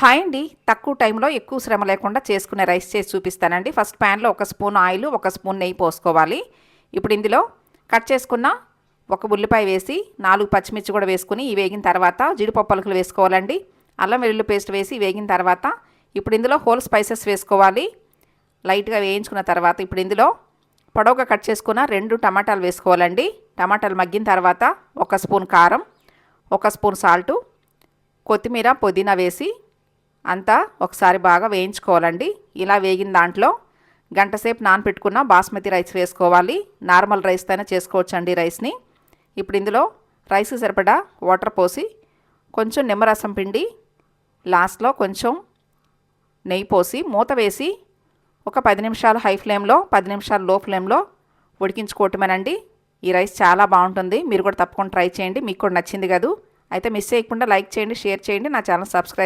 Hi అండి. తక్కువ టైంలో ఎక్కువ శ్రమ లేకుండా చేసుకునే రైస్ చేసి చూపిస్తానండి. ఫస్ట్ ప్యాన్లో 1 స్పూన్ ఆయిల్, 1 స్పూన్ నెయ్యి పోసుకోవాలి. ఇప్పుడు ఇందులో కట్ చేసుకున్న ఒక ఉల్లిపాయ వేసి 4 పచ్చిమిర్చి కూడా వేసుకుని ఈ వేగిన తర్వాత జీడిపప్పు పలుకులు వేసుకోవాలండి. అల్లం వెల్లుల్లి పేస్ట్ వేసి వేగిన తర్వాత ఇప్పుడు ఇందులో హోల్ స్పైసెస్ వేసుకోవాలి. లైట్గా వేయించుకున్న తర్వాత ఇప్పుడు ఇందులో పొడవుగా కట్ చేసుకున్న 2 టమాటాలు వేసుకోవాలండి. టమాటాలు మగ్గిన తర్వాత 1 స్పూన్ కారం, 1 స్పూన్ సాల్టు, కొత్తిమీర, పుదీనా వేసి అంతా ఒకసారి బాగా వేయించుకోవాలండి. ఇలా వేగిన దాంట్లో గంటసేపు నానపెట్టుకున్న బాస్మతి రైస్ వేసుకోవాలి. నార్మల్ రైస్తో అయినా చేసుకోవచ్చండి రైస్ని. ఇప్పుడు ఇందులో రైస్కి సరిపడా వాటర్ పోసి కొంచెం నిమ్మరసం పిండి లాస్ట్లో కొంచెం నెయ్యి పోసి మూత వేసి ఒక 10 నిమిషాలు హై ఫ్లేమ్లో 10 నిమిషాలు లో ఫ్లేమ్లో ఉడికించుకోవటమేనండి. ఈ రైస్ చాలా బాగుంటుంది. మీరు కూడా తప్పకుండా ట్రై చేయండి. మీకు కూడా నచ్చింది కదూ. అయితే మిస్ చేయకుండా లైక్ చేయండి, షేర్ చేయండి, నా ఛానల్ సబ్స్క్రైబ్